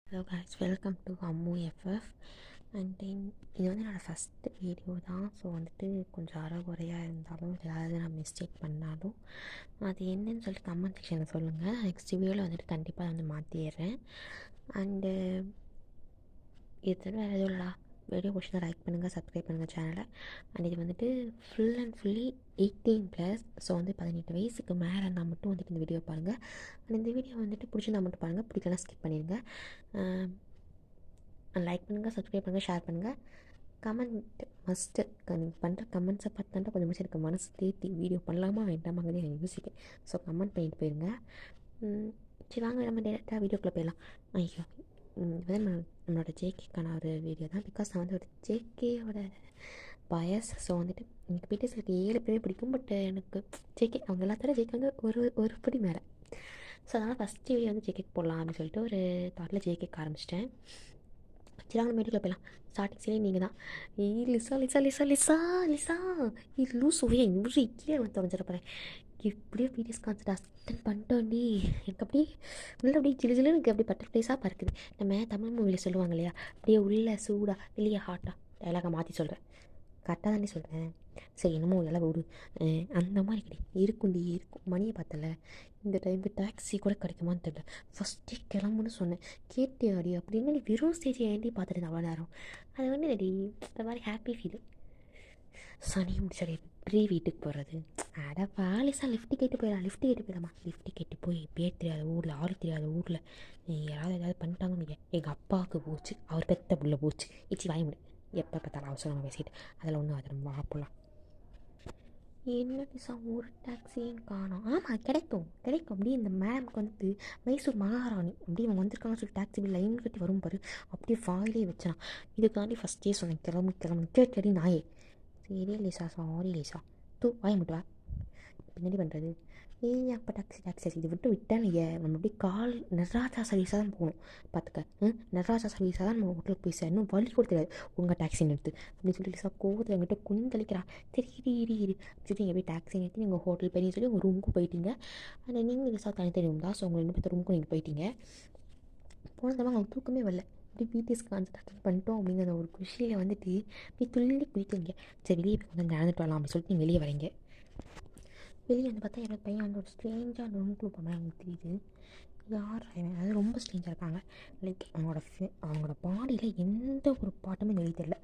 Hello guys, welcome to Ammu FF. And then இது வந்து என்னோடய ஃபஸ்ட்டு வீடியோ தான். ஸோ வந்துட்டு கொஞ்சம் அறகுறையாக இருந்தாலும் ஏதாவது நான் மிஸ்டேக் பண்ணாலும் அது என்னன்னு சொல்லிட்டு கமெண்ட் செக்ஷனில் சொல்லுங்கள். நெக்ஸ்ட் வீடியோவில் வந்துட்டு கண்டிப்பாக வந்து மாற்றிடுறேன். அண்டு இது வேறு எதுவும் இல்லைடா. வீடியோ பிடிச்சிருந்தா லைக் பண்ணுங்கள், சப்ஸ்கிரைப் பண்ணுங்கள் சேனலை. அண்ட் இது வந்துட்டு ஃபுல் அண்ட் ஃபுல்லி 18+. ஸோ வந்து 18 வயசுக்கு மேலே இருந்தால் மட்டும் வந்துட்டு இந்த வீடியோ பாருங்கள். அண்ட் இந்த வீடியோ வந்துட்டு பிடிச்சிருந்தா மட்டும் பாருங்கள், பிடிக்கலாம் ஸ்கிப் பண்ணிடுங்க. லைக் பண்ணுங்கள், சப்ஸ்கிரைப் பண்ணுங்கள், ஷேர் பண்ணுங்கள். Comment must. நீங்கள் பண்ணுற கமெண்ட்ஸை பார்த்தாண்டா கொஞ்சம் முடிச்சு எனக்கு மனசு தேத்தி வீடியோ பண்ணலாமா வேண்டாமாங்கிறதே எனக்கு யோசிக்கேன். ஸோ கமெண்ட் பண்ணிட்டு போயிருங்க. சரி வாங்க நம்ம டேரெக்டாக வீடியோக்குள்ளே போயிடலாம். ஐயோ, இது வந்து நம்மளோட ஜேகேக்கான ஒரு வீடியோ தான். பிகாஸ் நான் வந்து ஒரு ஜேகேயோட பயஸ். ஸோ வந்துட்டு எனக்கு பிடிஎஸ்க்கு 7 பேரே பிடிக்கும். பட் எனக்கு ஜேகே அவங்க எல்லாத்தோட ஜேகே வந்து ஒரு படி மேலே. ஸோ அதனால் ஃபஸ்ட்டு வீடியோ வந்து ஜேகேக்கு போடலாம் அப்படின்னு சொல்லிட்டு ஒரு தாட்டில் ஜேகேக்கு ஆரம்பிச்சிட்டேன். சரி வாங்க வீடியோக்குள்ளே போயிடலாம். ஸ்டார்டிங் சீனே நீங்கள் தான். Lisa Lisa Lisa Lisa Lisa loose ஓவே இன்னும் கீழே வந்து தொடஞ்சிட போகிறேன். எப்படியோ பிடிஎஸ் கான்சர்ட் அட்டன் பண்ணிட்டோண்டி. எனக்கு அப்படியே உள்ள அப்படியே ஜிலு எனக்கு அப்படியே பட்டர்ஃப்ளைஸாக பறக்குது. நம்ம தமிழ் மூவியில் சொல்லுவாங்க இல்லையா, அப்படியே உள்ள சூடாக வெளியே ஹாட்டாக. டைலாக மாற்றி சொல்கிறேன், கரெக்டாக தானே சொல்கிறேன். சரி என்னமோ எல்லாம் விடு. அந்த மாதிரி இருக்குண்டி இருக்கும். மணியை பார்த்தல, இந்த டைமுக்கு டாக்ஸி கூட கிடைக்குமான்னு தெரியல. ஃபஸ்ட்டே கிளம்புன்னு சொன்னேன், கேட்டே அடி அப்படின்னு நீ வெறும் ஸ்டேஜ் ஏண்டி பார்த்துட்டு அவ்வளோ நேரம். அது வந்து அடி இந்த மாதிரி ஹாப்பி ஃபீலு. சனி முடிச்சாடி எப்படி வீட்டுக்கு போகிறது. அட பாலிசா லிஃப்ட் கேட்டு போயிடலாம். லிஃப்ட் கேட்டு போய் பேர் தெரியாத ஊரில், ஆள் தெரியாத ஊரில் யாராவது ஏதாவது பண்ணிட்டாங்கன்னு எங்கள் அப்பாவுக்கு போச்சு, அவர் பெத்த புள்ள போச்சு. இச்சி வாய முடியும். எப்போ பார்த்தாலும் அவசரமாக பேசிட்டு அதில் ஒன்றும் அது நம்ம வாப்பலாம். என்ன நிசா ஒரு டாக்ஸியும் காணோம். ஆமாம், கிடைக்கும் அப்படியே இந்த மேம்க்கு வந்து மைசூர் மகாராணி அப்படியே அவங்க வந்திருக்காங்கன்னு சொல்லி டாக்ஸி பில் லைன் கட்டி வரும் பாரு, அப்படியே வாயிலே வச்சான். இதுக்காண்டி ஃபஸ்ட்டே சொன்னேன் கிளம்பு கேட்டடி நாயே. சரி லிசா, சாரி லிசா, வாய முட்டுவா. பின்னாடி பண்ணுறது அப்போ டாக்ஸி இது விட்டால் நீங்கள் நம்ம அப்படியே கால் நடராஜா சர்வீஸாக தான் போகணும். பார்த்துக்க, நடராஜா சர்வீஸாக தான் நம்ம ஹோட்டலுக்கு போய் சேரணும். வழி கூட தெரியாது உங்கள் டாக்ஸி நிறுத்து அப்படின்னு சொல்லி லிசா கோவத்தில் எங்கிட்ட குந்தளிக்கிறா. சரி இரு சொல்லி நீங்கள் போய் டாக்ஸி நிறுத்தி நீங்கள் ஹோட்டல் போய் சொல்லி உங்கள் ரூமுக்கு போயிட்டீங்க. ஆனால் நீங்கள் லிசா தனித்தனி ரூம் தான். ஸோ உங்களை 2 பேர் ரூமுக்கு நீங்கள் போயிட்டீங்க. போன தடவை அவங்க தூக்கமே வரல. இப்படி பிடிஎஸ் கான்சர்ட் அட்டன் பண்ணிட்டோம் அப்படிங்கிற ஒரு குஷியில் வந்துட்டு இப்படி துள்ளி குதிக்கிறீங்க. சரி வெளியே போய் கொஞ்சம் நடந்துட்டு வரலாம் அப்படின்னு சொல்லிட்டு நீங்கள் வெளியே வரீங்க. வெளியே வந்து பார்த்தா என்னோட பையன் வந்து ஒரு ஸ்ட்ரேஞ்சாக அந்த ரூம்குள்ளே போனால் எனக்கு தெரியுது. யார் அது ரொம்ப ஸ்ட்ரேஞ்சாக இருக்காங்க. லைக் அவங்களோட பாடியில் எந்த ஒரு பாட்டுமே வெளியே தெரியல.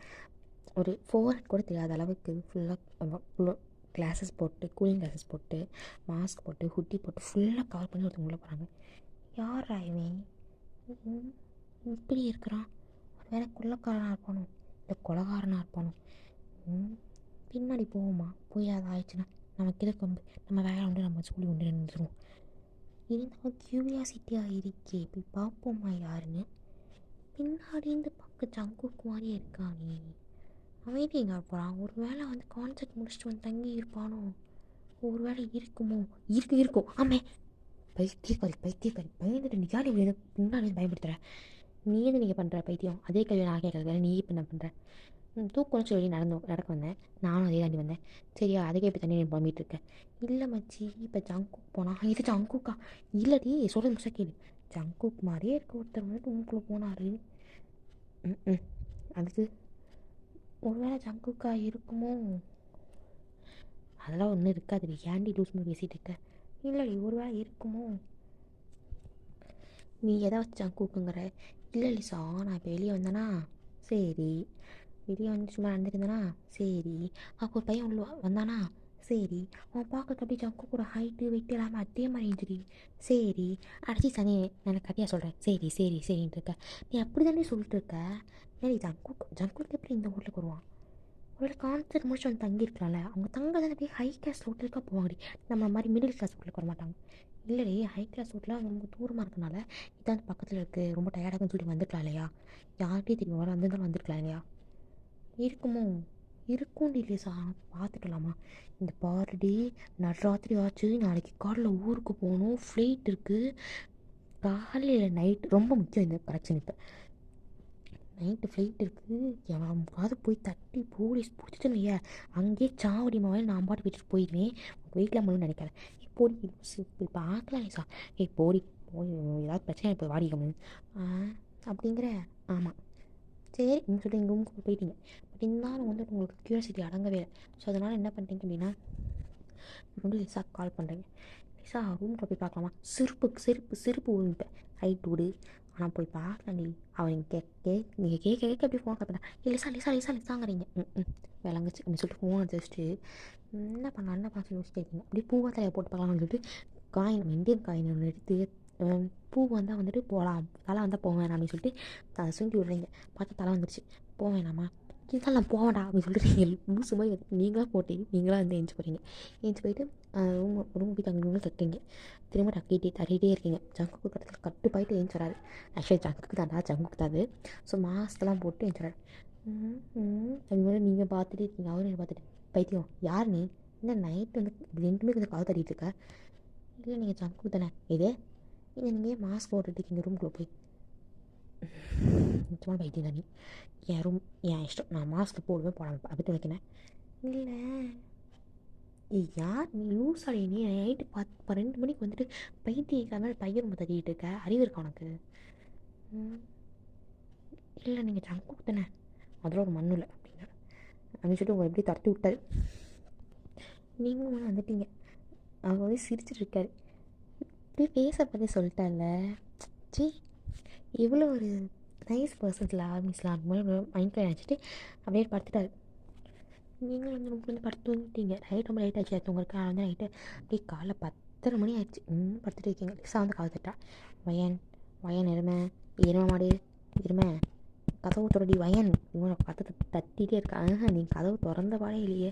ஒரு ஃபோர்ஹெட் கூட தெரியாத அளவுக்கு ஃபுல்லாக கிளாஸஸ் போட்டு, கூலிங் கிளாஸஸ் போட்டு, மாஸ்க் போட்டு, ஹுட்டி போட்டு ஃபுல்லாக கவர் பண்ணி ஒருத்தவங்க உள்ளே போகிறாங்க. யார் இவன் இப்படி இருக்கிறான்? வேறு கொள்ளக்காரனாக இருப்பானோ இல்லை கொலகாரனாக இருப்பானோ? பின்னாடி போவோமா? போய் அது ஆயிடுச்சுன்னா நமக்கு இதை கொண்டு நம்ம வேலை உண்டு, நம்ம சொல்லி கொண்டு நின்றுடுவோம். இருந்தாலும் க்யூரியாசிட்டியாக இருக்கே, போய் பார்ப்போம்மா யாருன்னு. பின்னாடிந்து பார்க்க ஜங்குக் மாதிரியே இருக்கானே. அமைதி எங்கே போகிறான்? ஒரு வேளை வந்து கான்சர்ட் முடிச்சுட்டு வந்து தங்கி இருப்பானோ? ஒரு வேளை இருக்குமோ? இருக்கும். ஆமே பைத்தியக்காரி பயந்துட்டு நீ யார் இப்படி பின்னாடி பயன்படுத்துகிற? நீ எது நீங்கள் பண்ணுற பைத்தியம்? அதே கல்வி நான் கேட்கறது வேறு, நீ இப்போ என்ன பண்ணுற? தூக்கம் சொல்லி நடக்க வந்தேன். நானும் அதே தாண்டி வந்தேன். சரியா, அதுக்கே இப்போ தண்ணி நீ புலம்பிகிட்டு இருக்கேன். இல்லை மச்சி, இப்போ ஜங்குக் போனால் இது ஜங்குக்கா இல்லடி, சொல்கிறது முடிச்சா கேளு. ஜங்குக் மாதிரியே இருக்க ஒருத்தர் வந்து ரூமுக்குள்ளே போனார். அதுக்கு ஒரு வேளை ஜங்குக்கா இருக்குமோ? அதெல்லாம் ஒன்றும் இருக்காதுடி, ஏன்டி லூஸ் மாதிரி பேசிகிட்டு இருக்க? இல்லடி ஒரு வேளை இருக்குமோ? நீ எதை வச்சு ஜங்குக்குங்கிற? இல்லை லிசா, நான் இப்போ வெளியே வந்தேனா சரி, வெளியே வந்து சும்மா நடந்துருந்தேனா சரி, அப்போ ஒரு பையன் உள்ள வந்தானா சரி, அவன் பார்க்கறதுக்கு அப்படி ஜங்கு கூட ஹைட்டு வெயிட்டு இல்லாமல் அதே மாதிரி இருந்துடி. சரி அடிச்சு சனி எனக்கு கட்டியாக சொல்கிறேன். சரின்ட்டு இருக்க. நீ அப்படி தானே சொல்லிட்டு இருக்க. சரி ஜங்குக்கு எப்படி இந்த ஹோட்டலுக்கு வருவான்? ஒரு கான்சர்ட் முடிச்சு வந்து தங்கியிருக்கலாம்ல. அவங்க தங்க தானே போய் ஹை கிளாஸ் ஹோட்டலுக்காக போவாங்கடி, நம்ம மாதிரி மிடில் கிளாஸ் ஹோட்டலுக்கு வர மாட்டாங்க. இல்லடி, ஹை கிளாஸ் ஹோட்டலாக ரொம்ப தூரமாக இருக்கனால இதான் பக்கத்தில் இருக்குது, ரொம்ப டயர்டாகுன்னு சொல்லி வந்துருக்கலாம் இல்லையா? யார்கிட்டே தெரியும், வர வந்திருந்தாலும் வந்துருக்கலாம் இல்லையா? இருக்குமோ? இருக்கும் இல்லையா? பார்த்துக்கலாமா? இந்த பாருடி, நடுராத்திரி ஆச்சு, நாளைக்கு காலையில் ஊருக்கு போகணும், ஃப்ளைட் இருக்குது. காலையில் நைட்டு ரொம்ப முக்கியம் இந்த பிரச்சனை. இப்போ நைட்டு ஃப்ளைட் இருக்குது. எவனாவது போய் தட்டி போலீஸ் பிடிச்சிட்டுன்னு வைய, அங்கேயே சாவடி மாவையில் நான் பாட்டு வீட்டுக்கு போயிடுவேன். வெயிட்டில் பண்ணணும்னு நினைக்கிறேன். போடி பார்க்கலாம் சார். போடி ஏதாவது பிரச்சனை இப்போ வாடிக்கணும். அப்படிங்கிற. ஆமாம். சரி அப்படின்னு சொல்லிட்டு எங்கள் ரூமுக்கு போயிட்டீங்க. பட் இருந்தாலும் வந்துட்டு உங்களுக்கு க்யூரியாசிட்டி அடங்கவே இல்லை. ஸோ அதனால் என்ன பண்ணுறீங்க அப்படின்னா, வந்து லிசாக்கு கால் பண்ணுறீங்க. லிசா ரூமுக்கு போய் பார்க்கலாமா? செருப்பு ஊறிப்பேன். ஹைட் விடு. ஆனால் போய் பார்க்கலாம் நீ. அவன் நீங்கள் கேட்க கேட்க எப்படி ஃபோன் பார்ப்பேன். லிசா லிசா லிசா லிசாங்கிறீங்க. விளங்குச்சு அப்படின்னு சொல்லிட்டு ஃபோன் வச்சுட்டு என்ன பண்ணலாம் சொல்லி யோசிச்சுட்டு இருக்கீங்க. அப்படியே பூவா தலையை போட்டு பார்க்கலாம்னு சொல்லிட்டு காயின் இந்தியன் காயின் ஒன்று எடுத்து பூ வந்தால் வந்துட்டு போகலாம், தலை வந்தால் போக வேணாம் அப்படின்னு சொல்லிட்டு அதை சுண்டி விட்றீங்க. பார்த்தா தலை வந்துடுச்சு. போக வேணாமா? இருந்தாலும் நான் போவேண்டா அப்படின்னு சொல்லிட்டு நீங்கள் லூசு மாதிரி நீங்களாக போட்டு நீங்களாக வந்து எழுந்து போகிறீங்க. எழுந்து போயிட்டு ரூம் போய் அங்கே தட்டுறீங்க. திரும்ப தட்டிகிட்டே இருக்கீங்க. ஜங்குக்கு கட்டத்தில் கட்டுப்பாயிட்டு எழுந்து வராது. ஆக்சுவலி ஜங்குக்கு தான் அது. ஸோ மாஸ்க்கெல்லாம் போட்டு எழுந்து வராது. அது மாதிரி நீங்கள் பார்த்துட்டு இருக்கீங்க. அவரும் பார்த்துட்டு பைத்தியம் யார் நீ? இந்த நைட்டு வந்து 2 மணிக்கு வந்து கால் தட்டிகிட்டு இருக்க. இல்லை நீங்கள் ஜங்கு தானே இது? இல்லை நீங்கள் மாஸ்க் போட்டுட்டு இருக்கீங்க ரூம்குள்ளே போய். நிச்சயமாக பைத்தியம் தான் நீ. என் இஷ்டம், நான் மாஸ்க் போடுவேன் போடாமல் அப்படி நினைக்கிறேன். இல்லை யார் நீ? லூசாடி நீ? நைட்டு 2 மணிக்கு வந்துட்டு பைத்தியக்கார மாதிரி பையன் ரொம்ப தட்டிக்கிட்டு இருக்க. அறிவு இருக்கா உனக்கு? இல்லை நீங்கள் ஜங்கு தானே, அதில் ஒரு மண்ணு இல்லை அப்படிங்க அப்படின்னு சொல்லிட்டு உங்களை எப்படி தட்டி விட்டாரு. நீங்களும் வந்துட்டீங்க. அவர் வந்து சிரிச்சிட்டு இருக்காரு. இப்படி பேச பற்றி சொல்லிட்டால. சரி இவ்வளோ ஒரு நைஸ் பர்சன்ஸில் ஆர்மிஸ்லாம் அது மாதிரி மைண்டில் நினச்சிட்டு அப்படியே படுத்துட்டாரு. நீங்களும் வந்து ரொம்ப வந்து படுத்து தூங்கிட்டீங்க. நைட் ரொம்ப லைட் ஆச்சு தூங்குறதுக்கு. ஆனால் வந்து நைட்டு அப்படியே காலைல 10:30 மணி ஆயிடுச்சு. படுத்துட்டு இருக்கீங்க. லிசா வந்து கால் தட்டா. வயன் எருமை மாடு எருமை கதவு தொடடி வயன் இவனை கதவை தட்டிகிட்டே இருக்கா. நீங்கள் கதவு திறந்த பாடே இல்லையே.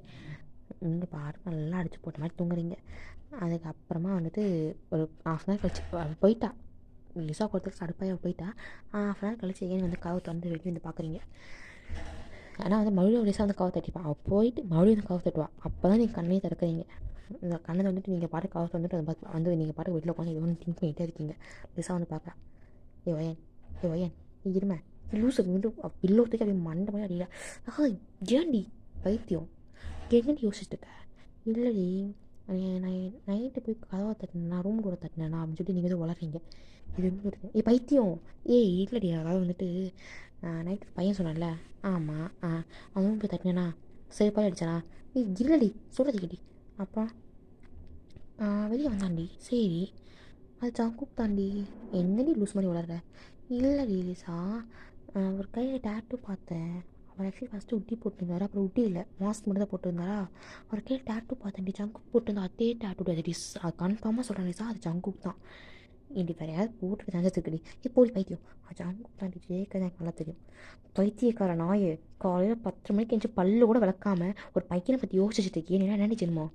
நீங்கள் பாட்டு நல்லா அடிச்சு போட்ட மாதிரி தூங்குறீங்க. அதுக்கப்புறமா வந்துட்டு ஒரு 1/2 கழிச்சு போயிட்டா. லிசா கொடுத்துட்டு கடுப்பாக போயிட்டா. 1/2 கழிச்சு ஏன் வந்து கதவு திறந்து வெளியே வந்து பார்க்குறீங்க. ஆனால் வந்து மறுபடியும் லிசா வந்து கதவை தட்டிப்பான். அவள் போயிட்டு மறுபடியும் வந்து கதவை தட்டுவாள். அப்போ தான் நீங்கள் கண்ணையே திறக்கிறீங்க. இந்த கண்ணை வந்துட்டு நீங்கள் பாட்டு கதவை வந்துட்டு அதை பார்த்து வந்து நீங்கள் பாட்டு வீட்டில் உட்காந்து ஏதோ ஒன்று திங்க் பண்ணிகிட்டே இருக்கீங்க. லிசா வந்து பார்க்குறா. ஏ வயன் இருமை லூஸு வந்து பில்லோத்துக்கு அப்படி மண்டை மாதிரி அடிக்கா. ஏன்டி பைத்தியம் என்னடி யோசிச்சுட்டு இருக்க? இல்லடி நான் நைட்டு போய் கதவை தட்டினேன், ரூம் கூட தட்டினேண்ணா அப்படின்னு சொல்லிட்டு நீங்கள் வந்து வளர்றீங்க. இது வந்து பைத்தியம். இல்லடி அதாவது வந்துட்டு நைட்டு பையன் சொன்னான்ல. ஆமாம் அதுவும் போய் தட்டினேண்ணா சரிப்பாக அடிச்சானா? இல்லடி சொல்கிறது கேட்டி. அப்புறம் வெளியே வந்தாண்டி. சரி அது ஜாங்கூப் தாண்டி. என்னடி லூஸ் மாதிரி வளர்ற? இல்லடி லிசா ஒரு கையில் டேட்டு பார்த்தேன். அவர் ஆக்சுவலி ஃபஸ்ட்டு உட்டி போட்டிருந்தாரு, அப்புறம் உட்டி இல்லை மாஸ்க் மட்டும் தான் போட்டிருந்தாரா. அவர் கையில் டேட்டு பார்த்தேன்டி ஜங்குக் போட்டிருந்தா. அதே டேட்டு அது அது கன்ஃபார்மாக சொல்கிறேன் லிசா, அது ஜங்குக் தான். இப்படி வேறு யாராவது போட்டு தஞ்சத்துக்குடி இப்போ பைத்தியம். அது ஜங்குக் தாண்டி ஜேக்க தான் நல்லா தெரியும். பைத்தியக்கார நாயே காலையில் 10 மணிக்கு எஞ்சி பல்லு கூட விளக்காமல் ஒரு பையனை பற்றி யோசிச்சுட்டு இருக்கேன். என்ன நினைச்சிருமோ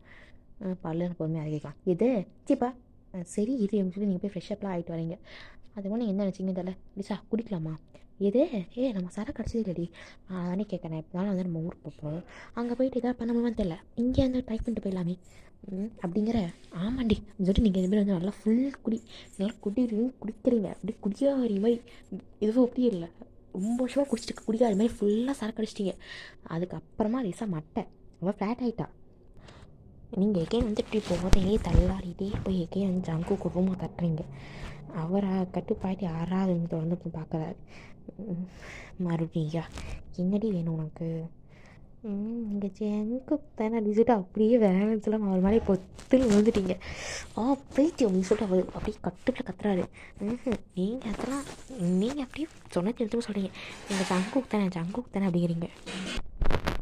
பல்லு பொறுமையாக அறிக்கலாம் இது சீப்பா. சரி இது சொல்லி நீங்கள் போய் ஃப்ரெஷ்ஷப்லாம் ஆகிட்டு வரீங்க. அது மாதிரி என்ன நினச்சிங்க தெரியல. லிசா குடிக்கலாமா? எது? நம்ம சரக்கு கிடச்சது இல்லடி. நானே கேட்குறேன். எப்போனாலும் வந்து நம்ம ஊருக்கு போகிறோம், அங்கே போயிட்டு எதாவது பண்ண முடியுமான்னு தெரியல. இங்கே வந்து ட்ரை பண்ணிட்டு போயிடலாமே அப்படிங்கிற. ஆமாண்டி அப்படின்னு சொல்லிட்டு நீங்கள் இதுமாதிரி வந்து நல்லா ஃபுல் நல்லா குடிக்கிறீங்க. அப்படி குடிக்காரி மாதிரி எதுவும் அப்படியே இல்லை. ரொம்ப வருஷமாக குடிச்சிட்டு குடிக்காத மாதிரி ஃபுல்லாக சரக்கு அடிச்சிட்டிங்க. அதுக்கப்புறமா லிசா மட்டை ரொம்ப ஃப்ளாட் ஆகிட்டா. நீங்கள் எகெயின் வந்து இப்படி போகிறதே தள்ளாடிட்டே போய் எகெயின் வந்து ஜங்குக்கு ரூமாக தட்டுறீங்க. அவரை கட்டுப்பாட்டி யாராவது வந்து தொடர்ந்து போய் பார்க்குறாரு. மறுபடியா என்னடி வேணும் உனக்கு? நீங்கள் ஜங்கு தானே சொல்லிட்டு அப்படியே வேலைன்னு சொல்லாமல் அவர் மாதிரி பொத்தில் விழுந்துட்டீங்க. பைத்தியம் அப்படின்னு சொல்லிட்டு அவர் அப்படியே கட்டுப்பில் கத்துறாரு. நீங்கள் அதெல்லாம் நீங்கள் அப்படியே சொன்ன திருத்தமாக சொல்கிறீங்க. நீங்கள் ஜங்குக்கு தானே அப்படிங்கிறீங்க.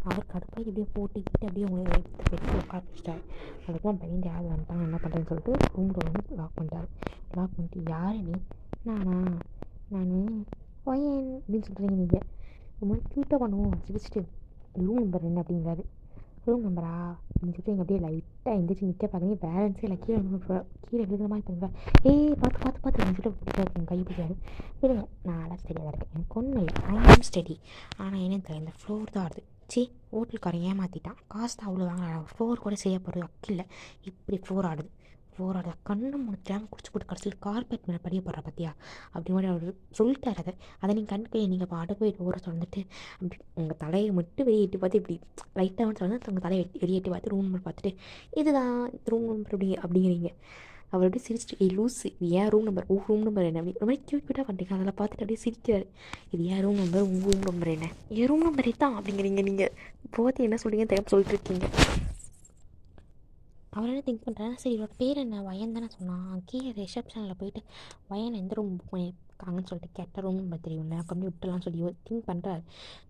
அவர் கடுப்பாக இப்படியே போட்டுக்கிட்டு அப்படியே உங்களை பெற்று உட்கார வச்சிட்டாரு. அதுக்கெல்லாம் பயந்து யார் வந்துட்டாங்க என்ன பண்ணுறேன்னு சொல்லிட்டு ரூமில் வந்து லாக் பண்ணிட்டு யார் நீ? நான் பையன் அப்படின்னு சொல்கிறீங்க. நீங்கள் ரொம்ப க்யூட்டாக பண்ணுவோம் சிரிச்சிட்டு. ரூம் நம்பர் என்ன அப்படிங்கிறாரு. ரூம் நம்பரா அப்படின்னு சொல்லிட்டு எங்கள் அப்படியே லைட்டாக எந்திரிச்சு நிற்க பார்த்தீங்க. பேலன்ஸே இல்லை. கீழே விழுகிற மாதிரி பண்ணுங்க. பார்த்து அப்படின்னு சொல்லிட்டு பிடிக்காது கை பிடிக்காது. விடுங்க நான் நல்லா ஸ்டெடியாக தான் இருக்கேன். எனக்கு ஒன்றும் இல்லை. ஐ ஆம் ஸ்டெடி. ஆனால் என்னன்னு தெரியல இந்த ஃப்ளோர் தான் ஆடுது. ஹோட்டலுக்காரன் ஏமாற்றிட்டான். காசு தான் அவ்வளோ வாங்க. ஃப்ளோர் கூட செய்ய போகிறது அக்கில்லை. இப்படி ஃப்ளோர் ஆடுது கண்ணை முடிச்சாமல் குடிச்சு போட்டு கடைசியில் கார்பெட் மேலே படிய போடுற பார்த்தியா அப்படி மாதிரி அவர் சொல்லிட்டார். அதை நீங்கள் கண்டுக்கே நீங்கள் பாட்டு போய் டோரை திறந்துட்டு அப்படி உங்கள் தலையை மட்டும் வெளியேட்டி பார்த்து இப்படி லைட்டாக வந்து உங்கள் தலையை வெளியேட்டி பார்த்து ரூம் நம்பர் பார்த்துட்டு இதுதான் ரூம் நம்பர் அப்படிங்கிறீங்க. அவர் அப்படியே சிரிச்சிட்டு லூஸு இது ஏன் ரூம் நம்பர் ரூம் நம்பர் என்ன அப்படி ஒரு மாதிரி க்யூட்டாக பண்ணுறீங்க. அதில் பார்த்துட்டு அப்படியே சிரிக்கிறாரு. இது ஏன் ரூம் நம்பர் ரூம் நம்பர் என்ன என் ரூம் நம்பரே தான் அப்படிங்கிறீங்க. நீங்கள் போது என்ன சொல்கிறீங்க தெரியாமல் சொல்லிட்டு இருக்கீங்க. அவர் என்ன திங்க் பண்ணுறாரு, சரி இவரோட பேர் என்ன வயன் தானே சொன்னான், கீழே ரிசப்ஷனில் போயிட்டு வயன் எந்த ரூம் புக் பண்ணியிருக்காங்கன்னு சொல்லிட்டு கேட்ட ரூம் நம்பர் தெரியும்ல கம்மி விட்டுலாம் சொல்லி திங்க் பண்ணுறாரு.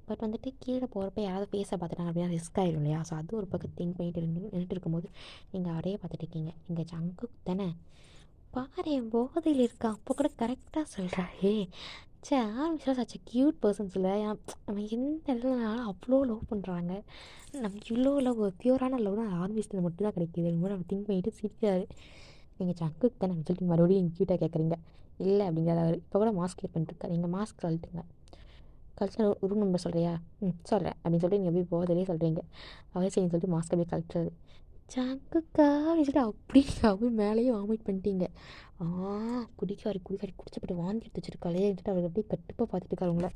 பட் வந்துட்டு கீழே போகிறப்ப யாராவது பேச பார்த்துட்டாங்க அப்படின்னா ரிஸ்க் ஆகிடும் இல்லையா. ஸோ அது ஒரு பக்கம் திங்க் பண்ணிட்டு நின்றுட்டு இருக்கும்போது நீங்கள் அவரையே பார்த்துட்டு இருக்கீங்க. இங்கே ஜங்கு தானே பாரு என் போதையில் இருக்கா அப்போ கூட கரெக்டாக சொல்கிறாரே. சே ஆரம்பிச்சா சச் க்யூட் பர்சன்ஸ் இல்லை. நம்ம எந்த இடத்துலனாலும் அவ்வளோ லவ் பண்ணுறாங்க. நமக்கு இவ்வளோ லவ் பியூரான லவ் தான் ஆர்மிஸில் மட்டும்தான் கிடைக்கிது. இது மாதிரி நம்ம திங்க் பண்ணிட்டு சிரிக்கிறாரு. நீங்கள் ஜங்குக்கு தானே சொல்லிட்டு மறுபடியும் நீங்கள் க்யூட்டாக கேட்குறீங்க. இல்லை அப்படிங்கிறார் அவர். இப்போ கூட மாஸ்க் கேட் பண்ணிட்டுருக்காரு. நீங்கள் மாஸ்க் கழட்டுங்க. கழிச்சு ரூம் நம்பர் சொல்கிறியா சொல்கிறேன் அப்படின்னு சொல்லிட்டு நீங்கள் அப்படியே போதிலே சொல்கிறீங்க. அவரே சரின்னு சொல்லிட்டு மாஸ்க் அப்படியே கழட்டுறாரு. ஜங்குக்கா அப்படின்னு சொல்லிட்டு அப்படியே அப்படியே மேலேயே வாமிட் பண்ணிட்டீங்க. குடிக்காரி குடிச்சப்பட்டு வாங்கி எடுத்து வச்சிருக்காளே சொல்லிட்டு அவர் அப்படியே கட்டுப்பாக பார்த்துட்டு இருக்காரு உங்களை.